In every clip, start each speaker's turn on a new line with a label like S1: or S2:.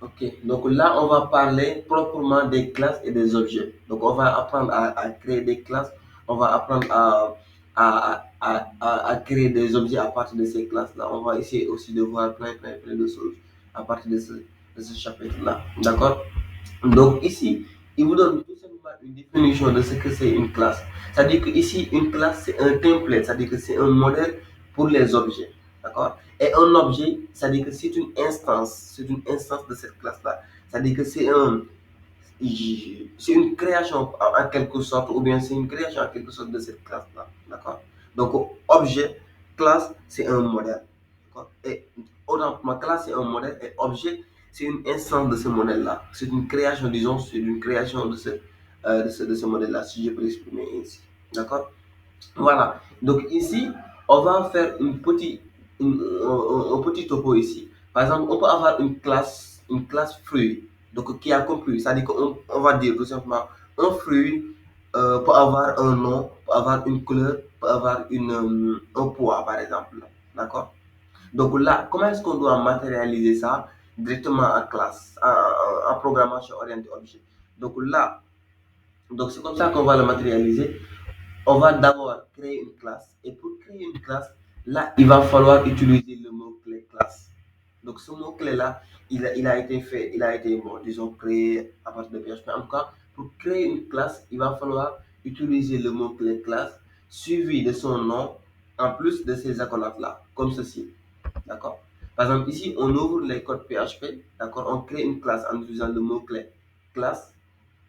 S1: Ok, donc là, on va parler proprement des classes et des objets. Donc, on va apprendre à créer des classes, on va apprendre à créer des objets à partir de ces classes-là. On va essayer aussi de voir plein de choses à partir de ce chapitre-là. D'accord? Donc, ici, il vous donne tout simplement une définition de ce que c'est une classe. C'est-à-dire que ici, une classe, c'est un template, c'est-à-dire que c'est un modèle pour les objets. D'accord? Et un objet, c'est-à-dire que c'est une instance de cette classe-là. C'est-à-dire que c'est une création en quelque sorte, ou bien c'est une création en quelque sorte de cette classe-là. D'accord? Donc, objet, classe, c'est un modèle. D'accord? Et autant ma classe, c'est un modèle, et objet, c'est une instance de ce modèle-là. C'est une création, disons, c'est une création de ce modèle-là, si je peux l'exprimer ainsi. D'accord? Voilà. Donc ici, on va faire un petit topo ici. Par exemple, on peut avoir une classe fruit, donc qui a comme fruit. C'est-à-dire qu'on va dire tout simplement un fruit peut avoir un nom, peut avoir une couleur, peut avoir un poids, par exemple. D'accord? Donc là, comment est-ce qu'on doit matérialiser ça directement en classe, en programmation orientée objet? Donc là, donc c'est comme ça qu'on va le matérialiser. On va d'abord créer une classe. Et pour créer une classe, là, il va falloir utiliser le mot-clé classe. Donc ce mot-clé-là, il a été fait, il a été, bon, disons, créé à partir de PHP. En tout cas, pour créer une classe, il va falloir utiliser le mot-clé classe suivi de son nom en plus de ces accolades-là, comme ceci. D'accord? Par exemple, ici, on ouvre les codes PHP. D'accord? On crée une classe en utilisant le mot-clé classe.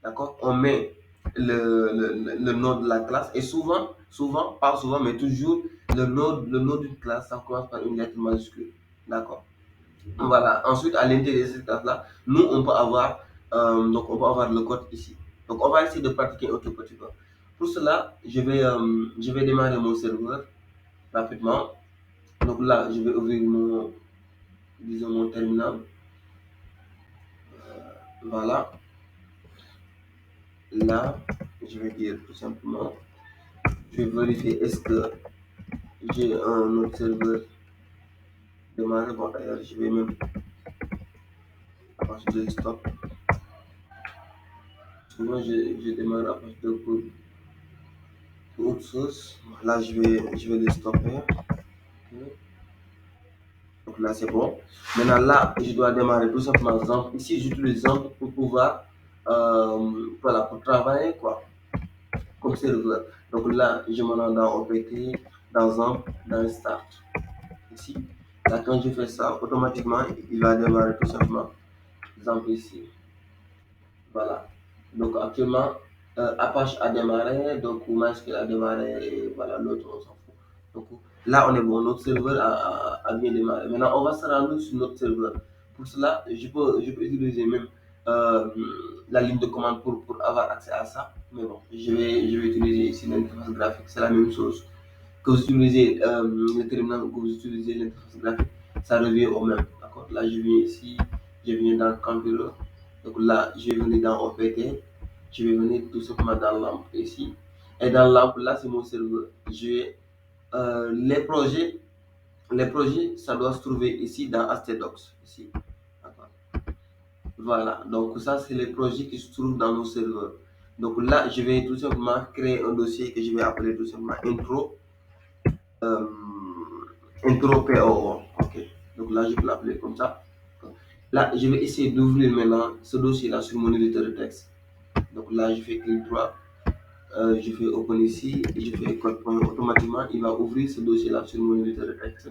S1: D'accord? On met le nom de la classe et pas souvent, mais toujours le nom d'une classe, ça commence par une lettre majuscule. D'accord? Voilà. Ensuite, à l'intérieur de cette classe-là, nous, donc on peut avoir le code ici. Donc, on va essayer de pratiquer un tout petit peu. Pour cela, je vais démarrer mon serveur rapidement. Donc là, je vais ouvrir disons, mon terminal. Voilà. Là, je vais dire tout simplement, je vais vérifier est-ce que j'ai un autre serveur démarré. Bon, d'ailleurs, je vais même à partir de stop. Souvent, je démarre à partir de autre chose. Là, je vais le stopper. Ok. Donc là, c'est bon. Maintenant, là, je dois démarrer tout simplement Zamp. Ici, j'utilise Zamp pour pouvoir, voilà, pour travailler, quoi, comme serveur. Donc là, je me rends dans OPT, dans Zamp, dans Start. Ici, là, quand je fais ça, automatiquement, il va démarrer tout simplement Zamp ici. Voilà. Donc actuellement, Apache a démarré, donc MySQL a démarré, et voilà, l'autre, on s'en fout. Donc là, on est bon, notre serveur a bien démarré. Maintenant, on va se rendre sur notre serveur. Pour cela, je peux utiliser même euh, la ligne de commande pour avoir accès à ça. Mais bon, je vais utiliser ici l'interface graphique, c'est la même chose. Que vous utilisez le terminal ou que vous utilisez l'interface graphique, ça revient au même. D'accord? Là, je viens ici, je viens dans Computer. Donc là, je vais venir dans OPT, je vais venir tout simplement dans lampe ici. Et dans lampe, là, c'est mon serveur. Les projets, ça doit se trouver ici dans Astedox. Ici. D'accord. Voilà, donc ça, c'est les projets qui se trouvent dans nos serveurs. Donc là, je vais tout simplement créer un dossier que je vais appeler tout simplement euh, intro PO. Ok, donc là, je peux l'appeler comme ça. Là, je vais essayer d'ouvrir maintenant ce dossier-là sur mon éditeur de texte. Donc là, je fais clic droit, je fais open ici et je fais code point. Automatiquement, il va ouvrir ce dossier-là sur mon éditeur de texte.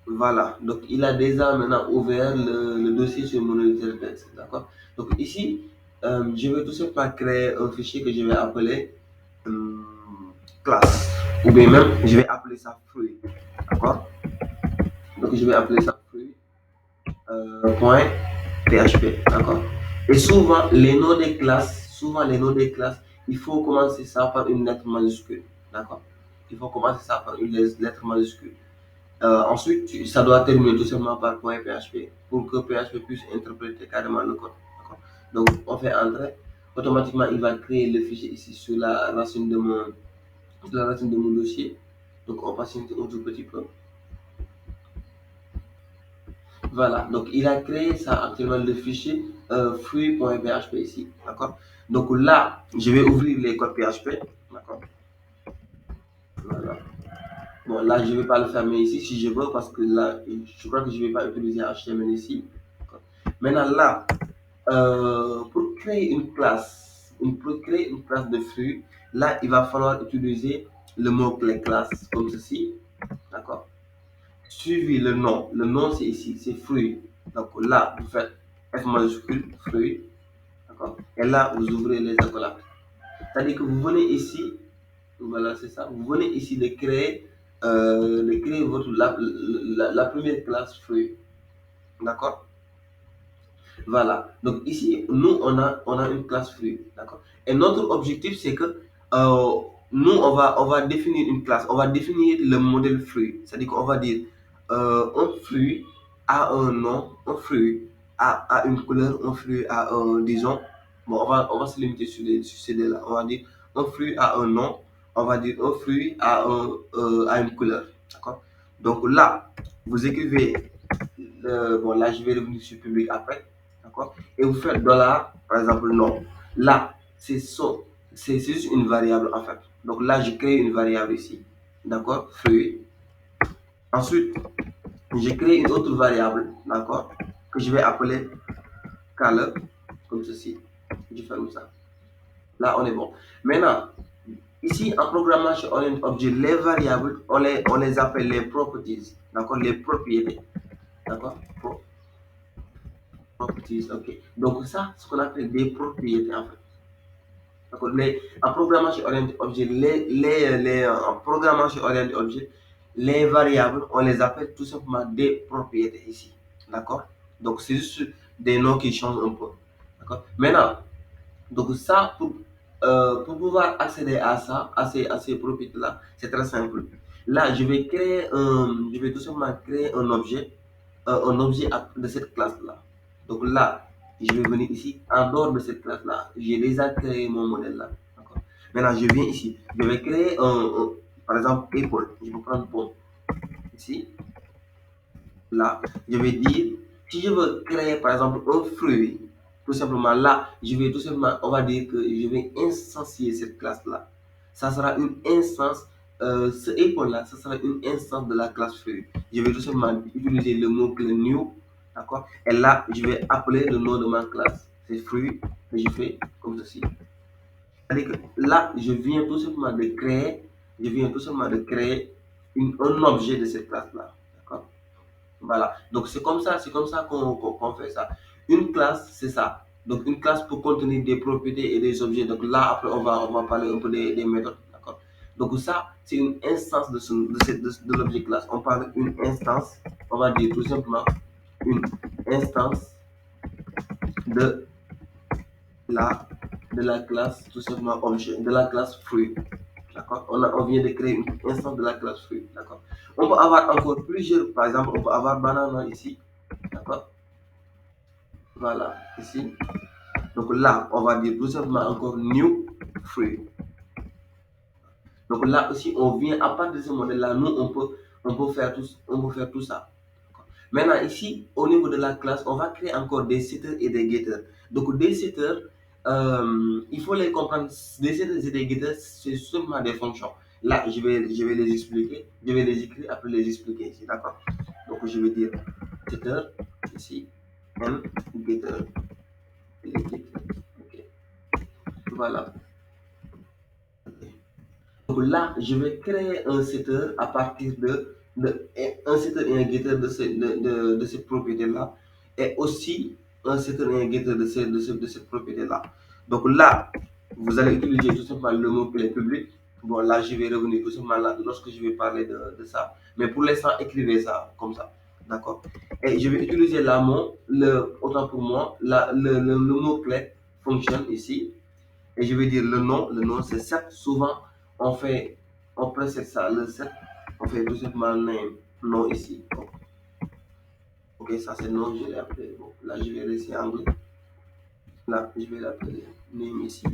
S1: Voilà, donc il a déjà maintenant ouvert le dossier sur mon éditeur de texte. D'accord? Donc ici, je vais tout simplement créer un fichier que je vais appeler euh, classe. Ou bien même, je vais appeler ça fruit. D'accord? Donc je vais appeler ça fruit. Point PHP, d'accord? Et souvent les noms des classes, il faut commencer ça par une lettre majuscule, d'accord? Il faut commencer ça par une lettre majuscule. Ensuite, ça doit terminer tout simplement par point PHP pour que PHP puisse interpréter carrément le code, d'accord? Donc, on fait entrer, automatiquement, il va créer le fichier ici sur la racine de mon dossier. Donc, on patiente un tout petit peu. Voilà, donc il a créé ça actuellement le fichier free.php ici, d'accord? Donc là, je vais ouvrir les codes PHP, d'accord? Voilà. Bon, là, je ne vais pas le fermer ici si je veux parce que là, je crois que je ne vais pas utiliser HTML ici. D'accord. Maintenant, là, pour créer une classe de flux, là, il va falloir utiliser le mot-clé classe comme ceci, d'accord? Suivi le nom. Le nom, c'est ici, c'est fruit. Donc là, vous faites F majuscule, fruit, d'accord? Et là, vous ouvrez les accolades. C'est-à-dire que vous venez ici, voilà, c'est ça. Vous venez ici de créer la première classe fruit, d'accord? Voilà. Donc ici, nous, on a une classe fruit. D'accord. Et notre objectif, c'est que nous, on va définir une classe. On va définir le modèle fruit. C'est-à-dire qu'on va dire un fruit a un nom, un fruit a une couleur, un fruit a un, disons, bon, on va se limiter sur ces deux-là. On va dire un fruit a un nom, on va dire un fruit a une couleur. D'accord. Donc là, vous écrivez bon, là, je vais revenir sur public après, d'accord? Et vous faites dollar, par exemple, non. Là, c'est juste une variable en fait. Donc là, je crée une variable ici, d'accord? Fruit. Ensuite, je crée une autre variable, d'accord? Que je vais appeler color, comme ceci. Je ferme ça. Là, on est bon. Maintenant, ici, en programmation oriented objet, les variables, on les appelle les properties, d'accord? Les propriétés, d'accord? Properties, ok. Donc ça, ce qu'on appelle des propriétés en fait. D'accord. En programmation orientée objet, en programmation orientée objet, les variables, on les appelle tout simplement des propriétés ici. D'accord. Donc c'est juste des noms qui changent un peu. D'accord. Maintenant, donc ça, pour pouvoir accéder à ça, à ces propriétés-là, c'est très simple. Là, je vais tout simplement créer un objet de cette classe-là. Donc là, je vais venir ici, en dehors de cette classe-là, j'ai déjà créé mon modèle-là. D'accord. Maintenant, je viens ici, je vais créer par exemple, épaule. Je vais prendre bon. Ici, là, je vais dire, si je veux créer par exemple un fruit, tout simplement là, je vais tout simplement, on va dire que je vais instancier cette classe-là. Ça sera une instance, ce épaule-là, ça sera une instance de la classe fruit. Je vais tout simplement utiliser le mot-clé new, d'accord? Et là, je vais appeler le nom de ma classe. C'est fruit que je fais comme ceci. C'est-à-dire que là, je viens tout simplement de créer un objet de cette classe-là. D'accord? Voilà. Donc c'est comme ça qu'on fait ça. Une classe, c'est ça. Donc une classe peut contenir des propriétés et des objets. Donc là, après, on va parler un peu des méthodes. D'accord. Donc ça, c'est une instance de l'objet classe. On parle d'une instance, on va dire tout simplement une instance de la, de la classe, tout simplement objet, de la classe fruit. D'accord. On vient de créer une instance de la classe fruit. D'accord. On peut avoir encore plusieurs, par exemple, on peut avoir banana ici. D'accord. Voilà, ici. Donc là, on va dire tout simplement encore new free. Donc là aussi, on vient à partir de ce modèle-là, nous, on peut faire tout ça. Maintenant, ici, au niveau de la classe, on va créer encore des setters et des getters. Donc, des setters, il faut les comprendre. Des setters et des getters, c'est seulement des fonctions. Là, je vais les expliquer. Je vais les écrire après les expliquer ici. D'accord? Donc, je vais dire setter ici, and getter. Ok. Voilà. Donc là, je vais créer un setter à partir un setter et un getter de cette propriété-là, et aussi un setter et un getter de cette propriété-là. Donc là, vous allez utiliser tout simplement le mot-clé public. Bon, là, je vais revenir tout simplement là lorsque je vais parler de ça. Mais pour l'instant, écrivez ça comme ça. D'accord? Et je vais utiliser autant pour moi, le mot-clé function ici. Et je vais dire le nom. Le nom, c'est set. Souvent, on précède ça, le set. On fait tout simplement name. Nom ici. Ok, ça c'est nom, je l'ai appelé. Bon, là, je vais laisser anglais. Là, je vais l'appeler name ici.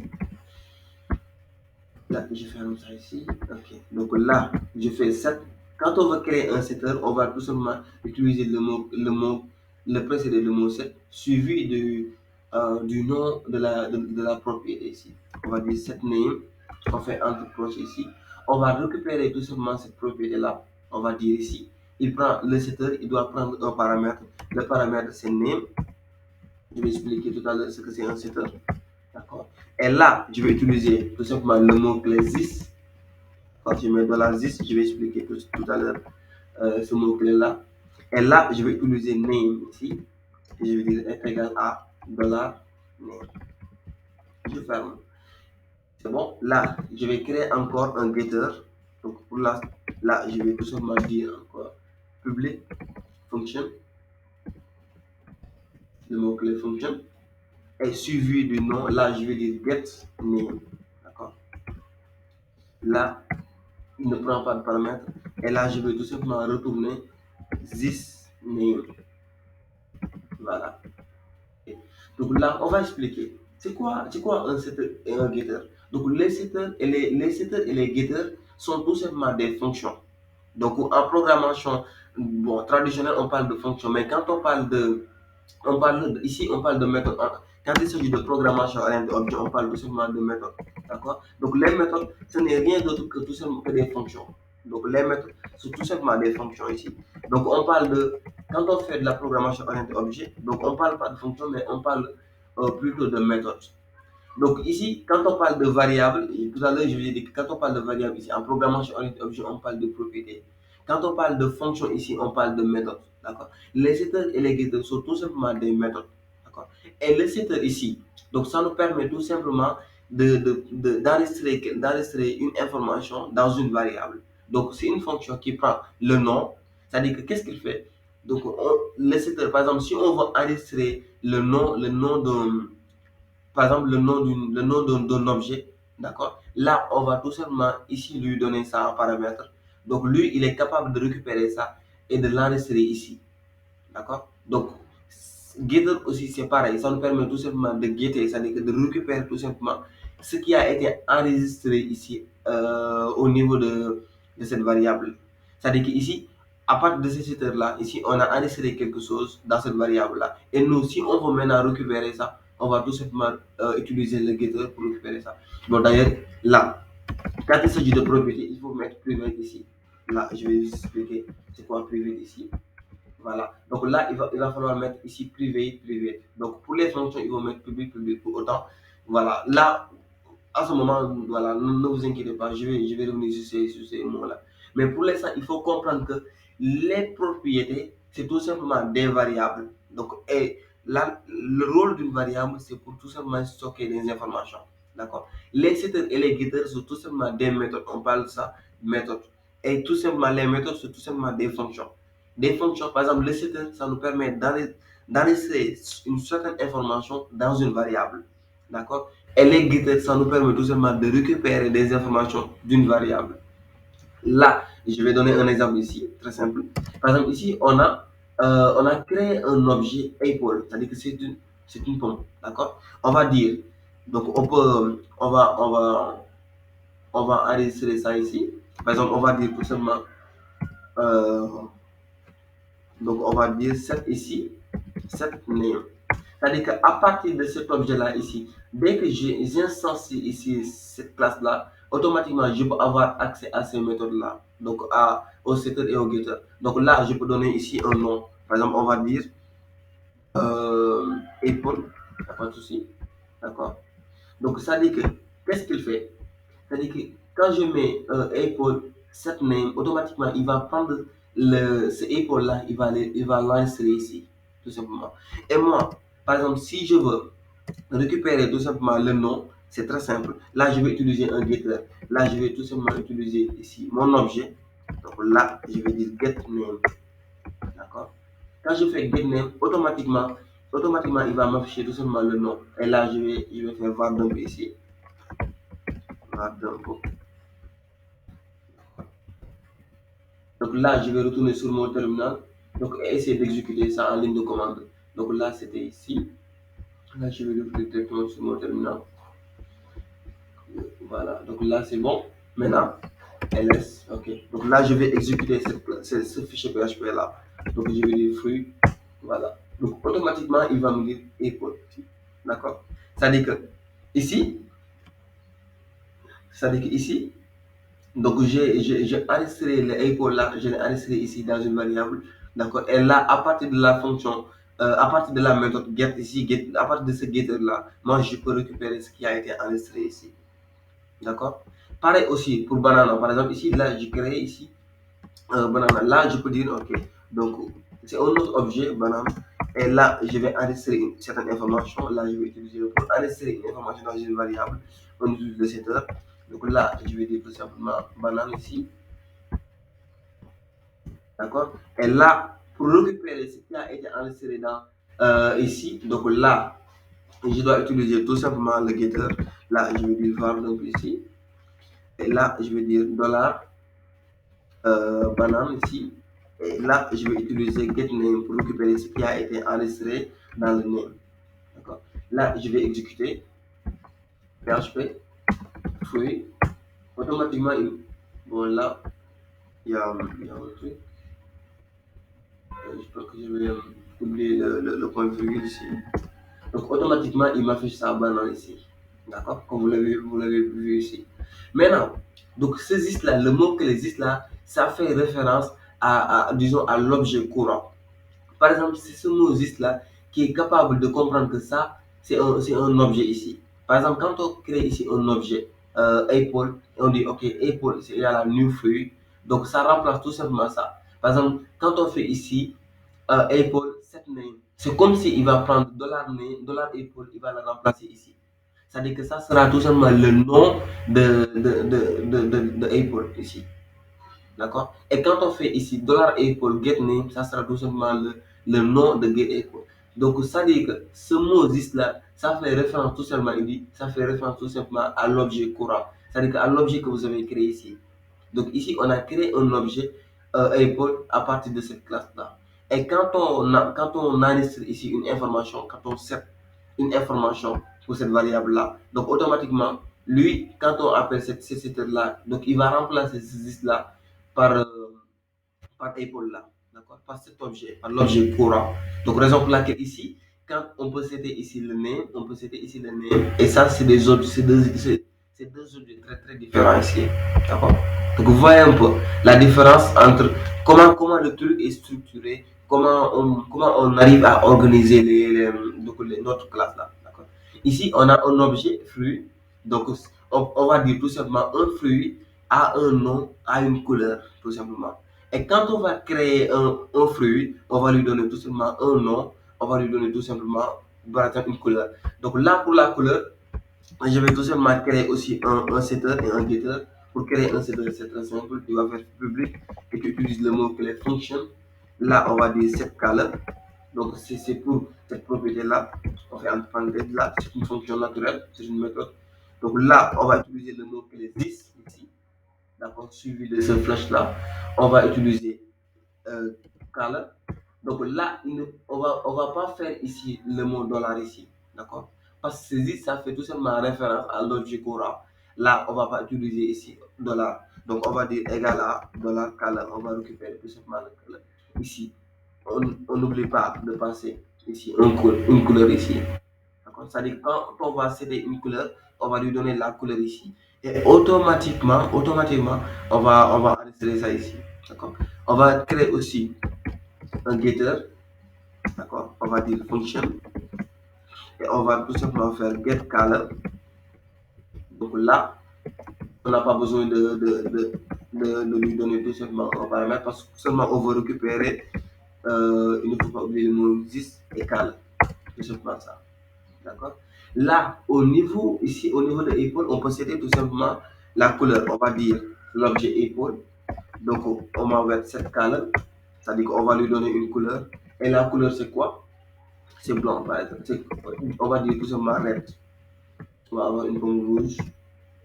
S1: Là, je ferme ça ici. Ok. Donc là, je fais set. Quand on va créer un setter, on va tout simplement utiliser le mot le précédé le mot set, suivi du nom de la propriété ici. On va dire set name, on fait entre croches ici. On va récupérer tout simplement cette propriété-là. On va dire ici, il prend le setter, il doit prendre un paramètre. Le paramètre, c'est name. Je vais expliquer tout à l'heure ce que c'est un setter. D'accord. Et là, je vais utiliser tout simplement le mot-clé this. Quand je mets $this, je vais expliquer tout à l'heure ce mot-clé-là. Et là, je vais utiliser name ici. Et je vais dire est égal à $name. Je ferme. C'est bon. Là, je vais créer encore un getter. Donc pour là, je vais tout simplement dire encore public function. Le mot-clé function. Et suivi du nom, là, je vais dire get name. D'accord. Là, il ne prend pas de paramètre. Et là, je vais tout simplement retourner this name. Voilà. Donc là, on va expliquer. C'est quoi un setter et un getter? Donc les setters les setters et les getters sont tout simplement des fonctions. Donc en programmation, bon, traditionnelle, on parle de fonctions, mais quand ici, on parle de méthode. Quand il s'agit de programmation orientée objet, on parle tout simplement de méthode. D'accord? Donc les méthodes, ce n'est rien d'autre que tout simplement que des fonctions. Donc les méthodes, c'est tout simplement des fonctions ici. Donc on parle de, quand on fait de la programmation orientée objet, donc on ne parle pas de fonction, mais on parle plutôt de méthode. Donc ici, quand on parle de variable, et tout à l'heure je vous ai dit que quand on parle de variable ici, en programmation orientée objet, on parle de propriété. Quand on parle de fonction ici, on parle de méthode. D'accord? Les setters et les getters sont tout simplement des méthodes. D'accord? Et le setter ici, donc ça nous permet tout simplement d'enregistrer une information dans une variable. Donc c'est une fonction qui prend le nom, c'est-à-dire que qu'est-ce qu'il fait? Donc le setter, par exemple, si on veut enregistrer le nom d'un, par exemple, le nom d'un objet, d'accord? Là, on va tout simplement ici lui donner ça en paramètre. Donc, lui, il est capable de récupérer ça et de l'enregistrer ici, d'accord? Donc, getter aussi, c'est pareil. Ça nous permet tout simplement de getter, c'est-à-dire de récupérer tout simplement ce qui a été enregistré ici au niveau de cette variable. C'est-à-dire qu'ici, à partir de ce setter-là, ici, on a enregistré quelque chose dans cette variable-là. Et nous, si on veut maintenant récupérer ça, on va tout simplement utiliser le getter pour récupérer ça. Bon, d'ailleurs, là, quand il s'agit de propriété, il faut mettre private ici. Là, je vais vous expliquer c'est quoi private ici. Voilà. Donc là, il va falloir mettre ici privé, privé. Donc pour les fonctions, il faut mettre public, public pour autant. Voilà. Là, à ce moment, voilà, ne vous inquiétez pas, je vais revenir sur ces mots-là. Mais pour l'instant, il faut comprendre que les propriétés, c'est tout simplement des variables. Donc, et là, le rôle d'une variable, c'est pour tout simplement stocker des informations. D'accord? Les setters et les getters sont tout simplement des méthodes. On parle de ça, méthodes. Et tout simplement, les méthodes, c'est tout simplement des fonctions. Des fonctions, par exemple, le setter, ça nous permet d'enregistrer une certaine information dans une variable. D'accord? Et les getters, ça nous permet tout simplement de récupérer des informations d'une variable. Là, je vais donner un exemple ici, très simple. Par exemple, ici, on a créé un objet Apple, c'est-à-dire que c'est une pomme. D'accord? On va dire, donc on va enregistrer ça ici. Par exemple, on va dire tout simplement, euh, donc on va dire set ici, set name. C'est-à-dire qu'à partir de cet objet-là ici, dès que j'instancie ici cette classe-là, automatiquement je peux avoir accès à ces méthodes-là, donc au setter et au getter. Donc là, je peux donner ici un nom. Par exemple, on va dire Apple, il n'y a pas de souci. D'accord? Donc ça dit que, qu'est-ce qu'il fait? C'est-à-dire que quand je mets Apple set name, automatiquement il va prendre ce Apple-là, il va l'enregistrer ici, tout simplement. Et moi, par exemple, si je veux récupérer tout simplement le nom, c'est très simple. Là, je vais utiliser un getter. Là, je vais tout simplement utiliser ici mon objet. Donc là, je vais dire get name. D'accord? Quand je fais get name, automatiquement, il va m'afficher tout simplement le nom. Et là, je vais faire var dump ici. Var dump. Donc là, je vais retourner sur mon terminal. Donc, essayer d'exécuter ça en ligne de commande. Donc là, c'était ici. Là, je vais l'ouvrir directement sur mon terminal. Voilà. Donc là, c'est bon. Maintenant, ls. OK. Donc là, je vais exécuter ce fichier PHP là. Donc, je vais dire free. Voilà. Donc, automatiquement, il va me dire Apple. D'accord? C'est-à-dire que ici, c'est-à-dire que ici, donc j'ai enregistré le Apple là, je l'ai enregistré ici dans une variable. D'accord? Et là, à partir de la fonction, à partir de la méthode get ici, à partir de ce getter là, moi je peux récupérer ce qui a été enregistré ici. D'accord? Pareil aussi pour banana. Par exemple, ici, là, j'ai créé ici banana. Là, je peux dire, OK, donc c'est un autre objet, banane. Et là, je vais enregistrer une certaine information. Là, je vais utiliser pour enregistrer une information dans une variable. On utilise le setter. Donc là, je vais dire tout simplement banane ici. D'accord? Et là, pour récupérer ce qui a été enregistré dans ici, donc là, je dois utiliser tout simplement le getter. Là, je vais dire var donc ici. Et là, je vais dire dollar banane ici. Et là, je vais utiliser getName pour récupérer ce qui a été enregistré dans le name. D'accord? Là, je vais exécuter PHP, fruit. Automatiquement, bon là, il y a un truc. Je pense que je vais oublier le point virgule ici. Donc, automatiquement, il m'affiche sa banane ici. D'accord? Comme vous l'avez vu ici. Maintenant, donc, ce existe là, le mot que existe là, ça fait référence disons, à l'objet courant. Par exemple, c'est ce mot là qui est capable de comprendre que ça, c'est un objet ici. Par exemple, quand on crée ici un objet, Apple, et on dit, OK, Apple, il y a la new fruit, donc ça remplace tout simplement ça. Par exemple, quand on fait ici, Apple, set name, c'est comme s'il va prendre $name, $Apple, il va la remplacer ici. C'est-à-dire que ça sera tout simplement le nom de Apple ici. D'accord? Et quand on fait ici $Apple get name, ça sera tout simplement le nom de get Apple. Donc, ça dit que ce mot existe là, ça fait référence tout simplement, il dit, ça fait référence tout simplement à l'objet courant. C'est-à-dire qu'à l'objet que vous avez créé ici. Donc, ici, on a créé un objet Apple à partir de cette classe-là. Et quand on enregistre ici une information, quand on set une information pour cette variable-là, donc automatiquement, lui, quand on appelle cette là, donc il va remplacer ce existe-là par, par Apple là, d'accord, par cet objet, par l'objet courant. Donc, raison pour laquelle ici, quand on peut citer ici le name, on peut citer ici le name, et ça, c'est des autres, c'est deux objets très très différents ici, d'accord. Donc, vous voyez un peu la différence entre comment le truc est structuré, comment on arrive à organiser notre classe là, d'accord. Ici, on a un objet fruit, donc on va dire tout simplement un fruit a un nom, a une couleur, tout simplement. Et quand on va créer un fruit, on va lui donner tout simplement un nom, on va lui donner tout simplement par exemple, une couleur. Donc là, pour la couleur, je vais tout simplement créer aussi un setter et un getter. Pour créer un setter, c'est très simple. Tu vas faire public et tu utilises le mot-clé function. Là, on va dire set color. Donc, c'est pour cette propriété-là. On fait entre parenthèses là, c'est une fonction naturelle, c'est une méthode. Donc là, on va utiliser le mot-clé this ici. D'accord, suivi de ce flash-là. On va utiliser color. Donc là, on va pas faire ici le mot dollar ici. D'accord? Parce que ici, ça fait tout simplement référence à l'objet courant. Là, on va pas utiliser ici dollar. Donc on va dire égal à dollar color. On va récupérer tout simplement le color. Ici, on n'oublie pas de passer ici une couleur ici. D'accord? C'est-à-dire quand on va céder une couleur, on va lui donner la couleur ici. Et automatiquement, on va enregistrer ça ici. D'accord? On va créer aussi un getter. D'accord? On va dire function. Et on va tout simplement faire get color. Donc là, on n'a pas besoin de lui donner tout simplement un paramètre parce que seulement on veut récupérer, il ne faut pas oublier le mot exist et color. Tout simplement ça. D'accord? Là, ici, au niveau de Apple, on peut citer tout simplement la couleur. On va dire l'objet Apple. Donc, on va mettre cette color. C'est-à-dire qu'on va lui donner une couleur. Et la couleur, c'est quoi? C'est blanc, par exemple. On va dire tout simplement red. On va avoir une pomme rouge.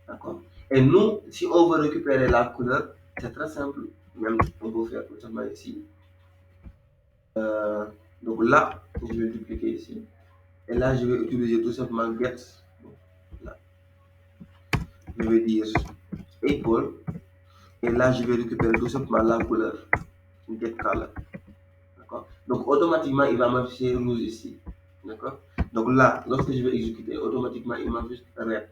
S1: D'accord? Et nous, si on veut récupérer la couleur, c'est très simple. Même, on peut faire tout simplement ici. Donc là, je vais dupliquer ici. Et là, je vais utiliser tout simplement get. Là, je vais dire Apple. Et là, je vais récupérer tout simplement la couleur. Get color. D'accord? Donc, automatiquement, il va m'afficher rouge ici. D'accord? Donc là, lorsque je vais exécuter, automatiquement, il m'affiche red.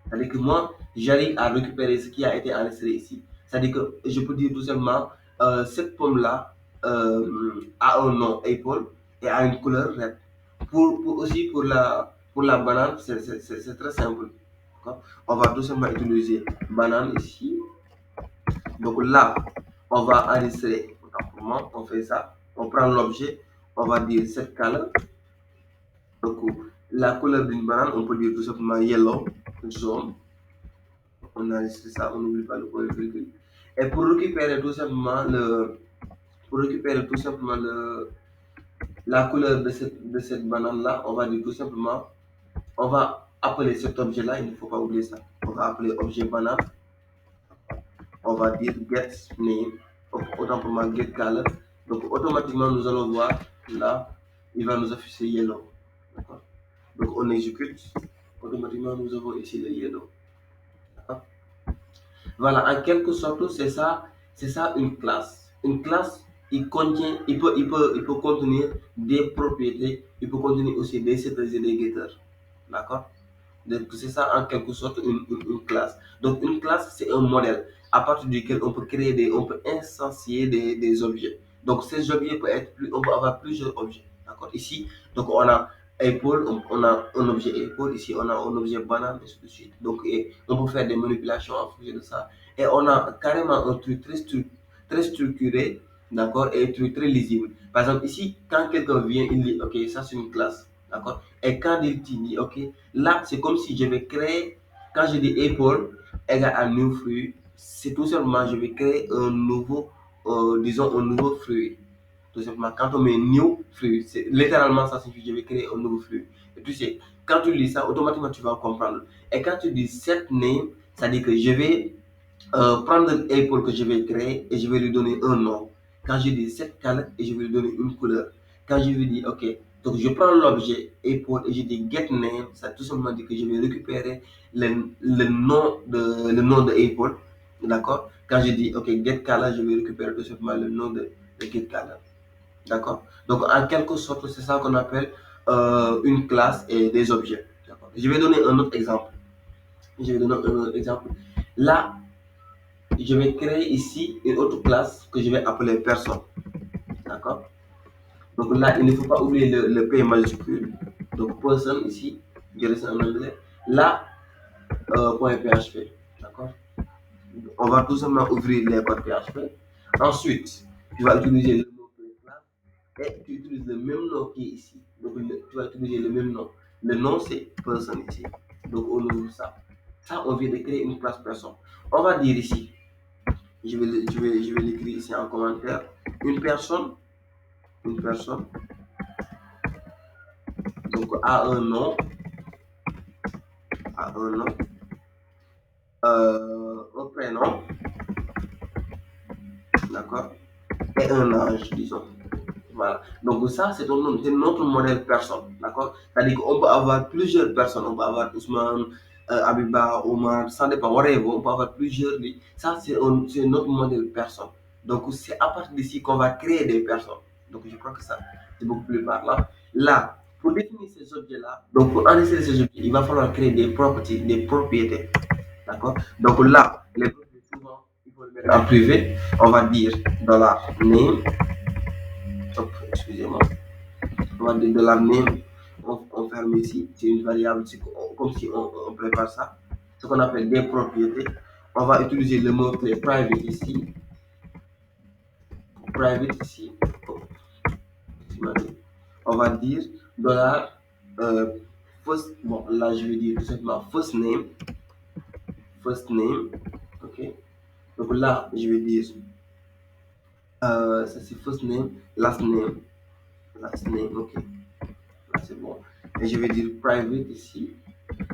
S1: C'est-à-dire que moi, j'arrive à récupérer ce qui a été enregistré ici. C'est-à-dire que je peux dire tout simplement, cette pomme-là a un nom Apple et a une couleur red. Aussi pour la banane, c'est très simple. D'accord? On va tout simplement utiliser banane ici. Donc là, on va enregistrer. Autant pour moi, on fait ça. On prend l'objet, on va dire cette color. Donc la couleur d'une banane, on peut dire tout simplement yellow, jaune. On enregistre ça, on n'oublie pas le point virgule. Et pour récupérer tout simplement la couleur de cette banane-là, on va dire tout simplement, on va appeler cet objet-là, il ne faut pas oublier ça. On va appeler objet banane, on va dire get name, autant pour moi get color. Donc automatiquement, nous allons voir là, il va nous afficher yellow. D'accord? Donc on exécute, automatiquement, nous avons ici le yellow. D'accord? Voilà, en quelque sorte, c'est ça une classe. Une classe, il contient, il peut contenir des propriétés, il peut contenir aussi des setters et des getters. D'accord? Donc, c'est ça en quelque sorte une classe. Donc, une classe, c'est un modèle à partir duquel on peut on peut instancier des objets. Donc, ces objets peuvent être on peut avoir plusieurs objets. D'accord? Ici, donc on a Apple, on a un objet Apple, ici on a un objet banane, et ainsi de suite. Donc, et on peut faire des manipulations en fonction de ça. Et on a carrément un truc très structuré, d'accord, et un truc très lisible. Par exemple, ici, quand quelqu'un vient, il dit, OK, ça c'est une classe. D'accord? Et quand il dit, OK, là, c'est comme si je vais créer, quand je dis Apple égale à new fruit, c'est tout simplement, je vais créer un nouveau, disons, un nouveau fruit. Tout simplement, quand on met new fruit, littéralement, ça signifie que je vais créer un nouveau fruit. Et tu sais, quand tu lis ça, automatiquement, tu vas comprendre. Et quand tu dis set name, ça dit que je vais prendre Apple que je vais créer et je vais lui donner un nom. Quand je dis cette color et je vais lui donner une couleur. Quand je lui dis, OK, donc je prends l'objet Apple et je dis get name, ça tout simplement dit que je vais récupérer le nom de Apple. D'accord? Quand je dis, OK, get color, je vais récupérer tout simplement le nom de get color. D'accord? Donc, en quelque sorte, c'est ça qu'on appelle une classe et des objets. Je vais donner un autre exemple. Je vais donner un autre exemple. Là, je vais créer ici une autre classe que je vais appeler personne. D'accord? Donc là, il ne faut pas oublier le P majuscule. Donc person ici, je reste en anglais. Là, point PHP. D'accord? On va tout simplement ouvrir les codes PHP. Ensuite, tu vas utiliser le mot classe et tu utilises le même nom qui est ici. Donc tu vas utiliser le même nom. Le nom c'est person ici. Donc on ouvre ça. Ça, on vient de créer une classe personne. On va dire ici, je vais l'écrire ici en commentaire. Une personne, donc a un nom, un prénom, d'accord, et un âge, disons. Voilà. Donc ça, c'est notre modèle personne, d'accord. C'est-à-dire qu'on peut avoir plusieurs personnes, on peut avoir Ousmane, Abiba, Omar, ça dépend, whatever, on peut avoir plusieurs. Ça, c'est notre modèle personne. Donc c'est à partir d'ici qu'on va créer des personnes. Donc je crois que ça, c'est beaucoup plus parlant. Là, pour définir ces objets-là, donc pour enregistrer ces objets, il va falloir créer des properties, des propriétés. D'accord? Donc là, les propriétés, souvent, il faut le mettre en privé. On va dire $name. Hop, excusez-moi. On va dire $name. On ferme ici. C'est une variable, comme si on prépare ça. Ce qu'on appelle des propriétés. On va utiliser le mot-clé private ici. Private ici. On va dire dollar first, bon là je vais dire tout simplement first name, ok. Donc là je vais dire ça c'est first name, last name, ok. Là c'est bon. Et je vais dire private ici,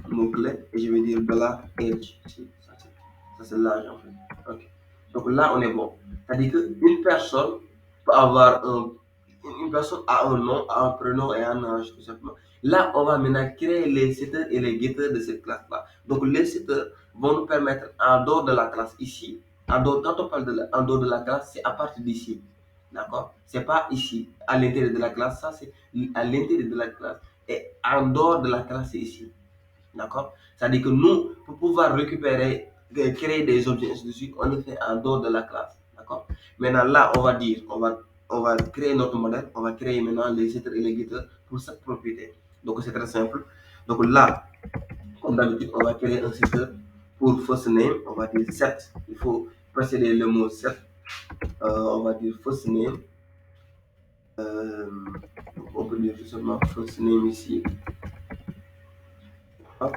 S1: mot-clé, et je vais dire dollar age ici. Ça c'est l'âge en fait. Ok. Donc là on est bon. C'est-à-dire qu'une personne peut avoir une personne a un nom, a un prénom et un âge, tout simplement. Là, on va maintenant créer les setters et les getters de cette classe-là. Donc, les setters vont nous permettre, en dehors de la classe ici, quand on parle en dehors de la classe, c'est à partir d'ici. D'accord? C'est pas ici, à l'intérieur de la classe, ça c'est à l'intérieur de la classe. Et en dehors de la classe, c'est ici. D'accord? C'est-à-dire que nous, pour pouvoir récupérer, créer des objets, ainsi de suite, on le fait en dehors de la classe. D'accord? Maintenant, là, on va dire, on va créer notre modèle, on va créer maintenant les setters et les getters pour cette propriété. Donc, c'est très simple. Donc, là, comme d'habitude, on va créer un setter pour first name, on va dire set. Il faut précéder le mot set. On va dire first name. Euh, on peut dire tout simplement first name ici. Hop.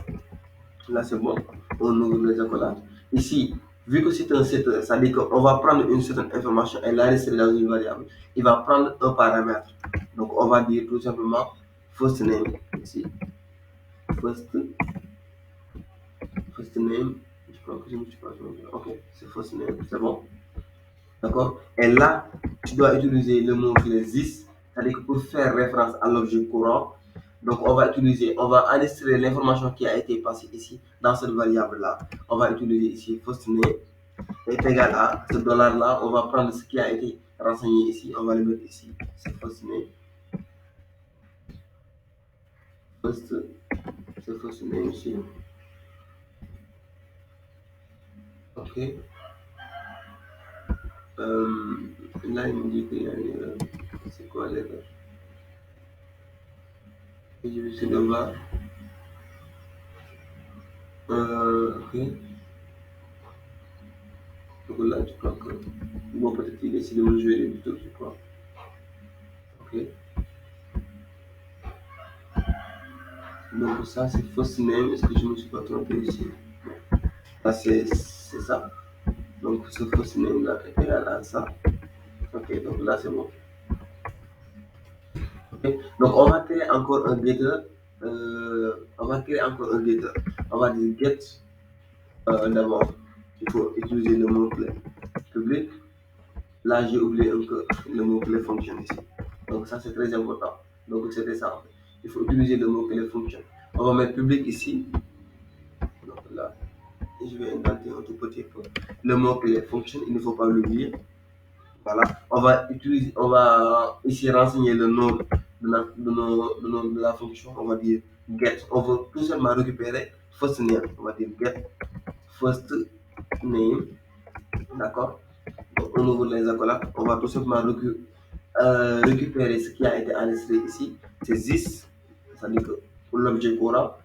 S1: Là, c'est bon. On ouvre les accolades. Ici, vu que c'est un setter, ça veut dire qu'on va prendre une certaine information et la rester dans une variable. Il va prendre un paramètre. Donc, on va dire tout simplement first name ici. First, first name. Je crois que je me suis pas trompé. Ok, c'est first name. C'est bon. D'accord? Et là, tu dois utiliser le mot-clé this, c'est-à-dire que pour faire référence à l'objet courant, donc on va enregistrer l'information qui a été passée ici dans cette variable-là. On va utiliser ici first name est égal à ce dollar-là. On va prendre ce qui a été renseigné ici, on va le mettre ici. C'est first name. C'est first name ici. Ok. Là, il me dit qu'il y a une erreur. C'est quoi l'erreur? Je vais essayer de voir. Ok. Donc là, tu crois que. Bon, peut-être qu'il essaie de me jouer les buts, je crois. Ok. Donc ça, c'est first name. Est-ce que je me suis pas trompé ici? Là, c'est ça. Donc ce first name là est égal à ça. Ok, donc là, c'est bon. Ok. Donc on va créer encore un getter. On va créer encore un getter. On va dire get. D'abord, il faut utiliser le mot-clé public. Là, j'ai oublié un peu le mot-clé function ici. Donc ça, c'est très important. Donc c'était ça en fait. Il faut utiliser le mot-clé function. On va mettre public ici. Donc là, je vais indenter un tout petit peu. Le mot-clé function, il ne faut pas l'oublier. Voilà. On va ici renseigner le nom de la fonction. On va dire get. On veut tout simplement récupérer first name. On va dire get first name. D'accord? Donc, on ouvre les accolades. On va tout simplement récupérer ce qui a été enregistré ici. C'est this. C'est-à-dire que pour l'objet courant,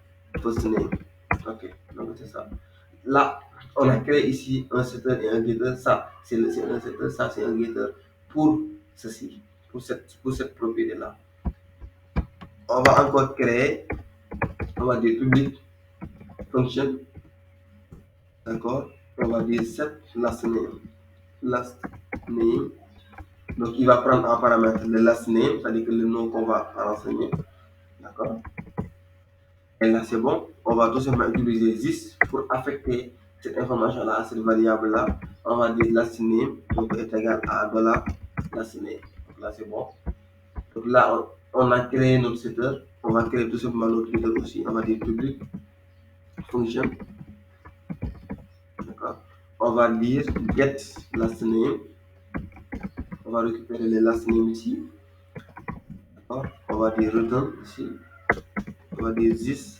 S1: first name. Ok, donc c'est ça. Là, on a créé ici un setter et un getter. Ça, c'est un setter, ça, c'est un getter pour ceci, pour cette propriété-là. On va encore créer, on va dire public function. D'accord? On va dire set last name. Last name. Donc, il va prendre en paramètre le last name, c'est-à-dire que le nom qu'on va renseigner. D'accord? Et là, c'est bon. On va tout simplement utiliser this pour affecter cette information-là à cette variable-là. On va dire last name, donc est égal à dollar last name. Donc là, c'est bon. Donc là, on a créé notre setter. On va créer tout simplement notre getter aussi. On va dire public function. D'accord. On va dire get last name. On va récupérer les last name ici. D'accord. On va dire return ici. On va dire this.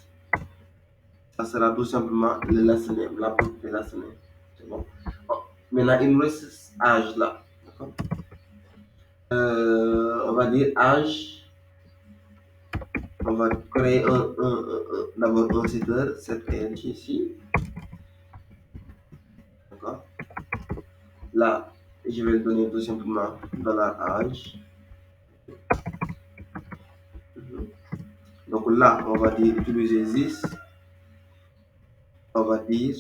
S1: Ça sera tout simplement le last name, la propriété last name. C'est bon. Maintenant, il nous reste âge là. D'accord. On va dire âge. On va créer d'abord un setter, set age ici. D'accord. Là, je vais donner tout simplement $âge. Donc là, on va dire utiliser this. On va dire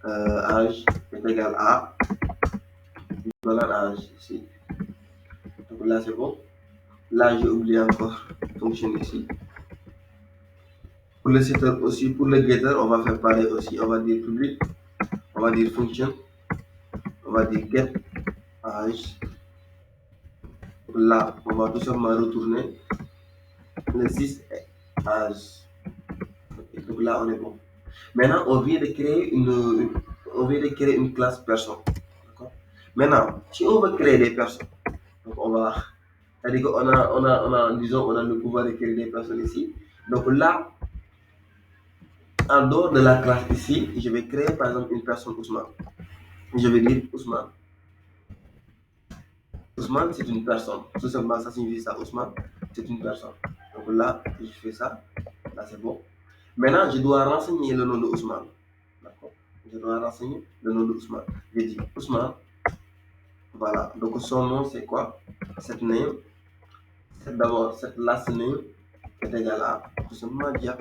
S1: âge est égal à $âge ici. Donc là, c'est bon. Là, j'ai oublié encore fonction ici. Pour le setter aussi, pour le getter, on va faire pareil aussi. On va dire public, on va dire function, on va dire get âge. Là, on va tout simplement retourner le 6 âge. Donc là, on est bon. Maintenant, on vient de créer une classe personne. Maintenant, si on veut créer des personnes, Donc, c'est-à-dire qu'on disons, on a le pouvoir de créer des personnes ici. Donc là, en dehors de la classe ici, je vais créer par exemple une personne Ousmane. Je vais dire Ousmane. Ousmane, c'est une personne. Tout simplement, ça signifie ça. Ousmane, c'est une personne. Donc là, je fais ça. Là, c'est bon. Maintenant, je dois renseigner le nom de Ousmane. D'accord. Je dois renseigner le nom de Ousmane. Je dis Ousmane. Voilà. Donc son nom, c'est quoi? Cette name. D'abord, cette last name est égal à tout simplement Dia.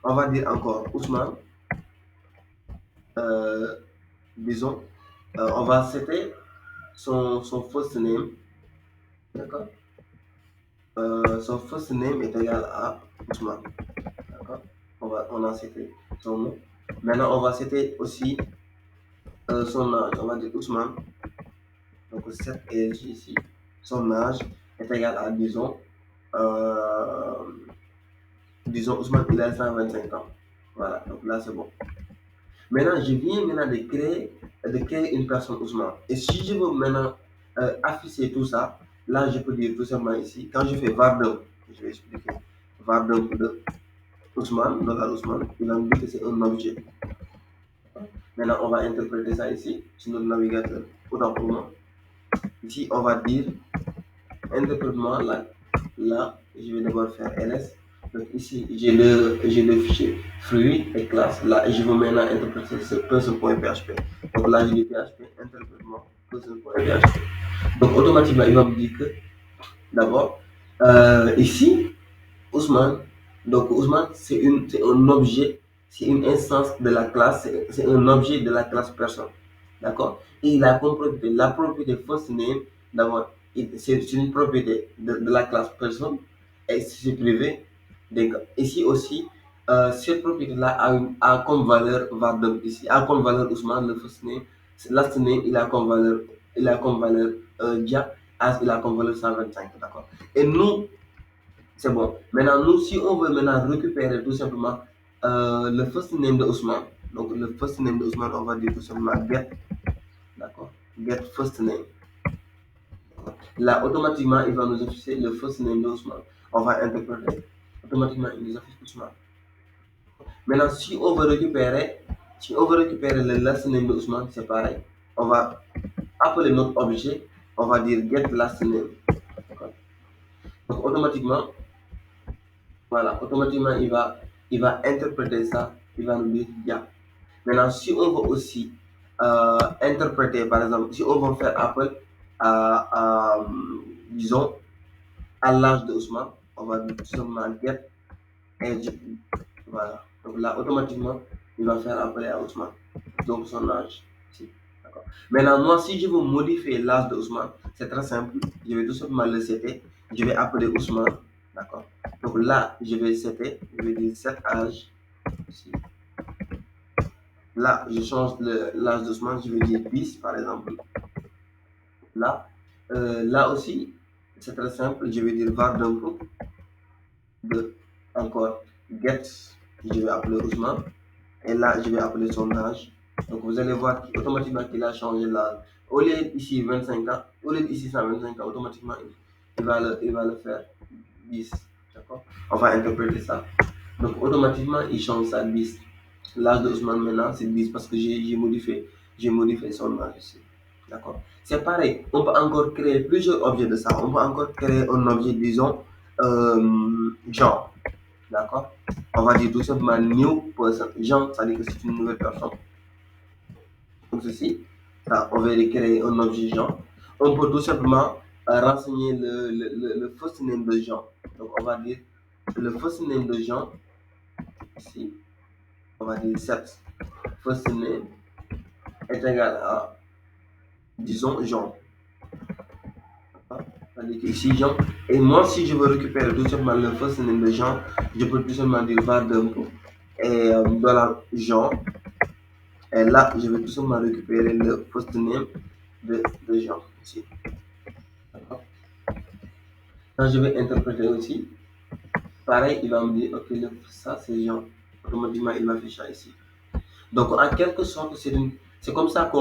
S1: On va dire encore Ousmane. Euh, disons, on va citer son first name. D'accord. Son first name est égal à Ousmane. D'accord. On a cité son nom. Maintenant, on va citer aussi son âge. On va dire Ousmane. Donc, 7 âge ici. Son âge est égal à, euh, disons Ousmane, il a 125 ans. Voilà, donc là, c'est bon. Maintenant, je viens maintenant de créer une personne Ousmane. Et si je veux maintenant afficher tout ça, là, je peux dire tout simplement ici, quand je fais Vardum, je vais expliquer. Vardum de Ousmane, local Ousmane, il va me dire que c'est un objet. Maintenant, on va interpréter ça ici sur notre navigateur. Autant pour moi. Ici, on va dire, interprète-moi là. Là, je vais d'abord faire ls. Donc ici, j'ai le fichier fruit et classe. Là, et je veux maintenant interpréter ce person.php. Donc là, je dis php, interprète-moi person.php. Donc automatiquement, il va me dire que d'abord, ici, Ousmane, donc Ousmane, c'est un objet, c'est une instance de la classe, c'est un objet de la classe personne. D'accord. Et il a comme propriété la propriété first name, d'abord, c'est une propriété de la classe personne et c'est privé. Donc, ici aussi, cette propriété-là a comme valeur Vardem ici, a comme valeur Ousmane, le first name, last name, il a comme valeur Dia, as il a comme valeur 125. D'accord. Et nous, c'est bon. Maintenant, nous, si on veut maintenant récupérer tout simplement le first name de Ousmane, donc le first name de Ousmane, on va dire tout simplement get, d'accord, get first name. Là, automatiquement, il va nous afficher le first name de Ousmane. On va interpréter. Automatiquement, il nous affiche Ousmane. Maintenant, si on veut récupérer le last name de Ousmane, c'est pareil. On va appeler notre objet, on va dire get last name. Donc, automatiquement, voilà, automatiquement, il va interpréter ça, il va nous dire yeah. Maintenant, si on veut aussi interpréter, par exemple, si on veut faire appel à, disons, à l'âge de Ousmane, on va tout simplement get age. Voilà. Donc là, automatiquement, il va faire appel à Ousmane. Donc son âge. D'accord. Maintenant, moi, si je veux modifier l'âge de Ousmane, c'est très simple. Je vais tout simplement le setter. Je vais appeler Ousmane. D'accord. Donc là, je vais setter. Je vais dire set âge. Ici. Là, je change l'âge d'Ousmane. Je vais dire 10, par exemple. Là, là aussi, c'est très simple. Je vais dire var de encore get. Je vais appeler Ousmane. Et là, je vais appeler son âge. Donc, vous allez voir automatiquement qu'il a changé l'âge. Au lieu ici 25 ans, au lieu ici 125 ans, automatiquement, il va le faire 10. D'accord. On va interpréter ça. Donc, automatiquement, il change ça à 10. L'âge de Ousmane maintenant, c'est 10 parce que j'ai modifié son âge ici. D'accord. C'est pareil. On peut encore créer plusieurs objets de ça. On peut encore créer un objet, disons, genre. D'accord. On va dire tout simplement new person. Genre, ça veut dire que c'est une nouvelle personne. Donc ceci, ça, on va créer un objet genre. On peut tout simplement renseigner le first name de Jean. Donc on va dire le first name de Jean, ici, on va dire 7. First name est égal à, disons, Jean. C'est-à-dire que ici, Jean. Et moi, si je veux récupérer tout simplement le first name de Jean, je peux tout simplement dire var d'impôt et $Jean. Et là, je vais tout simplement récupérer le first name de Jean ici. Quand je vais interpréter aussi, pareil, il va me dire, ok, ça c'est Jean. Automatiquement, il m'affiche ça ici. Donc, en quelque sorte, c'est comme ça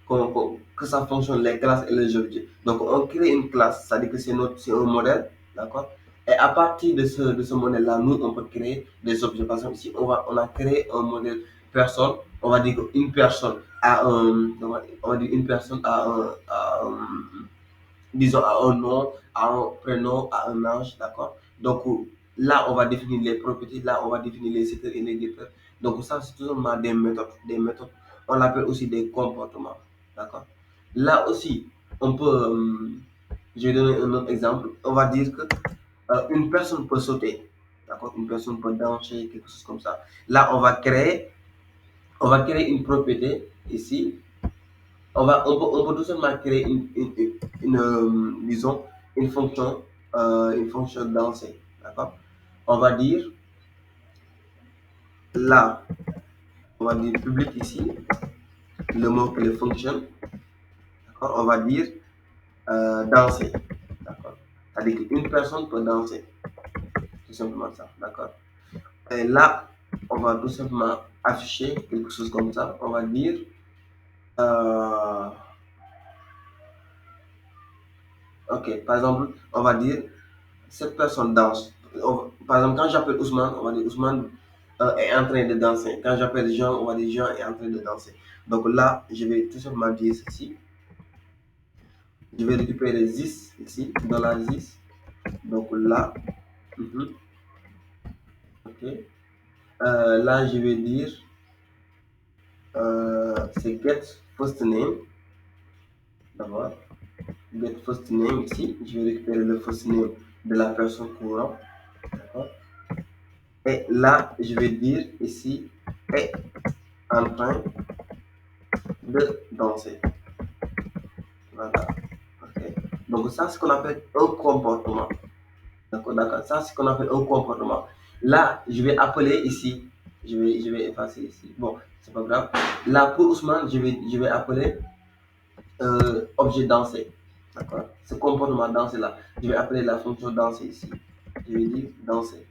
S1: que ça fonctionne, les classes et les objets. Donc, on crée une classe, c'est-à-dire que c'est un modèle, d'accord? Et à partir de ce modèle-là, nous, on peut créer des objets. Par exemple, ici, on a créé un modèle personne. On va dire qu'une personne a un, on va dire une personne disons, à un nom, à un prénom, à un âge, d'accord? Donc, là, on va définir les propriétés, là, on va définir les secteurs et les détecteurs. Donc, ça, c'est tout simplement des méthodes. Des méthodes. On l'appelle aussi des comportements, d'accord? Là aussi, on peut, je vais donner un autre exemple. On va dire que une personne peut sauter, d'accord? Une personne peut danser, quelque chose comme ça. Là, on va créer une propriété ici. On peut tout simplement créer disons, une fonction danser, d'accord? On va dire, là, on va dire public ici, le mot que le fonction, d'accord? On va dire danser, d'accord? C'est-à-dire qu'une personne peut danser, tout simplement ça, d'accord? Et là, on va tout simplement afficher quelque chose comme ça. On va dire, euh, ok, par exemple, on va dire cette personne danse. Par exemple, quand j'appelle Ousmane, on va dire Ousmane est en train de danser. Quand j'appelle Jean, on va dire Jean est en train de danser. Donc là, je vais tout simplement dire ceci. Je vais récupérer this ici, dans la this. Donc là, mhm, ok. Là, je vais dire c'est get first name. D'abord, get first name ici. Je vais récupérer le first name de la personne courante. D'accord. Et là, je vais dire ici est en train de danser. Voilà. Ok. Donc ça, c'est ce qu'on appelle un comportement. D'accord, d'accord. Ça, c'est ce qu'on appelle un comportement. Là, je vais appeler ici. Je vais effacer ici. Bon, c'est pas grave. Là, pour Ousmane, je vais appeler objet danser. D'accord. Ce comportement danser là, je vais appeler la fonction danser ici. Je vais dire danser.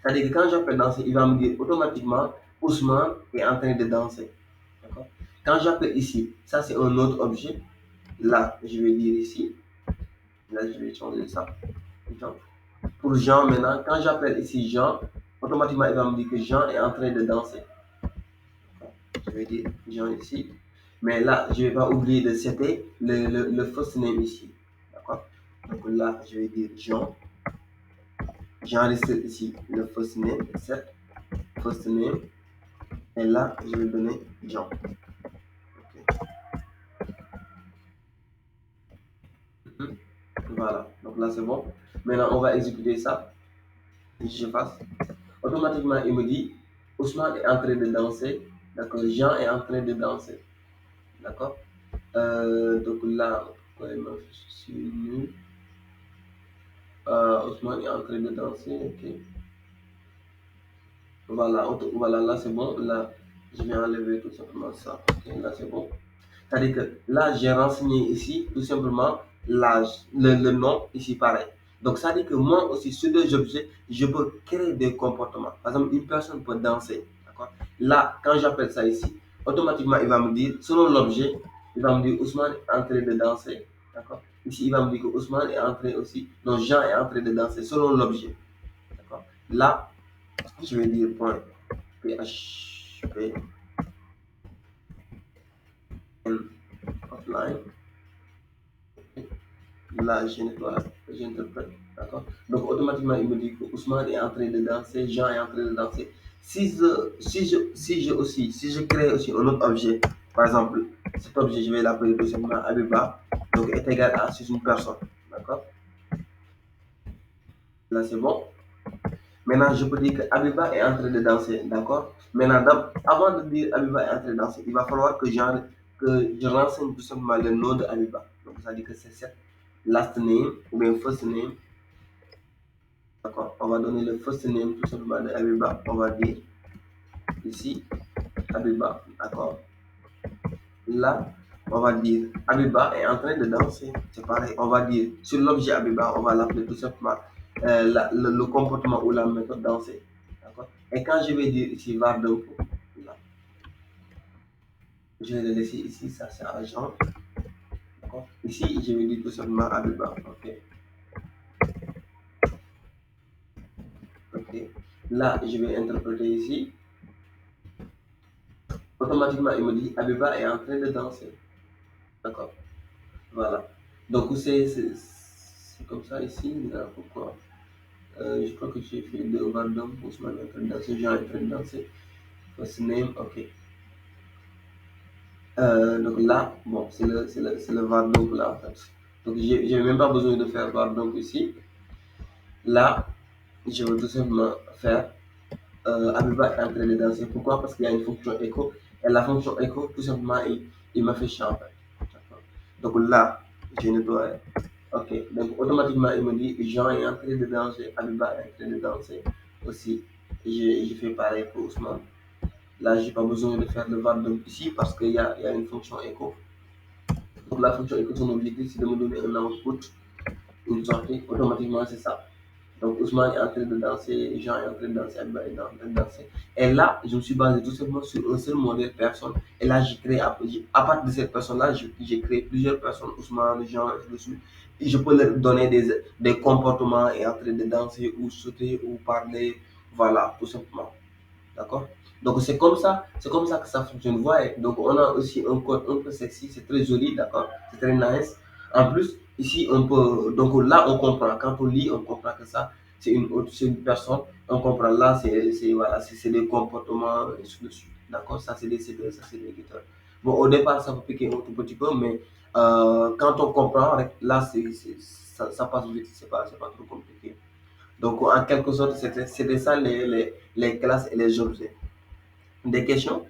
S1: C'est-à-dire que quand j'appelle danser, il va me dire automatiquement Ousmane est en train de danser. D'accord. Quand j'appelle ici, ça c'est un autre objet. Là, je vais dire ici. Là, je vais changer ça. Pour Jean, maintenant, quand j'appelle ici Jean, automatiquement, il va me dire que Jean est en train de danser. Je vais dire Jean ici. Mais là, je ne vais pas oublier de setter le first name ici. D'accord? Donc là, je vais dire Jean. J'enregistre ici le first name, set first name. Et là, je vais donner Jean. Okay. Voilà. Donc là, c'est bon. Maintenant, on va exécuter ça. Je passe. Automatiquement, il me dit Ousmane est en train de danser. D'accord. Jean est en train de danser. D'accord. Donc là, je suis nul. Ousmane est en train de danser. Ok. Voilà, voilà, là c'est bon. Là, je vais enlever tout simplement ça. Ok, là c'est bon. C'est-à-dire que là, j'ai renseigné ici tout simplement l'âge, le nom ici pareil. Donc ça dit que moi aussi, sur deux objets, je peux créer des comportements. Par exemple, une personne peut danser. D'accord. Là, quand j'appelle ça ici, automatiquement, il va me dire, selon l'objet, il va me dire Ousmane est en train de danser. D'accord. Ici, il va me dire que Ousmane est en train aussi, non, Jean est en train de danser, selon l'objet. D'accord. Là, je vais dire point PHP offline. Là, je nettoie, j'interprète. D'accord. Donc, automatiquement, il me dit que Ousmane est en train de danser, Jean est en train de danser. Si je crée aussi un autre objet, par exemple, cet objet, je vais l'appeler tout simplement Abiba, donc est égal à c'est une personne. D'accord. Là, c'est bon. Maintenant, je peux dire que Abiba est en train de danser. D'accord. Maintenant, avant de dire Abiba est en train de danser, il va falloir que je renseigne tout simplement le nom de Abiba. Donc, ça dit que c'est cette last name ou bien first name. D'accord. On va donner le first name tout simplement de Abiba. On va dire ici Abiba. D'accord. Là, on va dire Abiba est en train de danser. C'est pareil. On va dire sur l'objet Abiba, on va l'appeler tout simplement le comportement ou la méthode danser. D'accord. Et quand je vais dire ici Vardo, là, Je vais le laisser ici, ça c'est agent. D'accord. Ici, je vais dire tout simplement Abiba. Ok. Ok. Là, je vais interpréter ici. Automatiquement, il me dit Abiba est en train de danser. D'accord. Voilà. Donc, c'est comme ça ici. Là, pourquoi je crois que j'ai fait deux random. Ousmane est en train de danser. Jean est en train de danser. First name, ok. Donc là, bon, c'est le var donc là en fait. Donc j'ai même pas besoin de faire var donc ici. Là, je vais tout simplement faire Abiba est en train de danser. Pourquoi? Parce qu'il y a une fonction écho. Et la fonction écho, tout simplement, il m'a fait chier en fait. D'accord. Donc là, j'ai nettoyé. Ok. Donc automatiquement, il me dit Jean est en train de danser, Abiba est en train de danser aussi. J'ai fait pareil pour Ousmane. Là, j'ai pas besoin de faire le var donc ici parce qu'il y a une fonction écho. Donc la fonction écho, son objectif, c'est de me donner un output, une sortie. Automatiquement, c'est ça. Donc Ousmane est en train de danser, Jean est en train de danser, Abba est en train de danser. Et là, je me suis basé tout simplement sur un seul modèle personne. Et là, j'ai créé, à partir de cette personne-là, j'ai créé plusieurs personnes, Ousmane, Jean, ainsi de suite. Et je peux leur donner des comportements et en train de danser ou sauter ou parler. Voilà, tout simplement. D'accord? Donc c'est comme ça que ça fonctionne. Vous voyez, donc on a aussi un code un peu sexy, c'est très joli, d'accord? C'est très nice. En plus, ici on peut, donc là on comprend, quand on lit, on comprend que ça, c'est une personne, on comprend là, voilà, c'est des comportements, et ainsi de suite. D'accord? Ça c'est des CD, ça c'est des guitares. Bon, au départ, ça peut piquer un tout petit peu, mais quand on comprend, là, ça passe vite, c'est pas trop compliqué. Donc, en quelque sorte, c'était ça les classes et les objets. Des questions?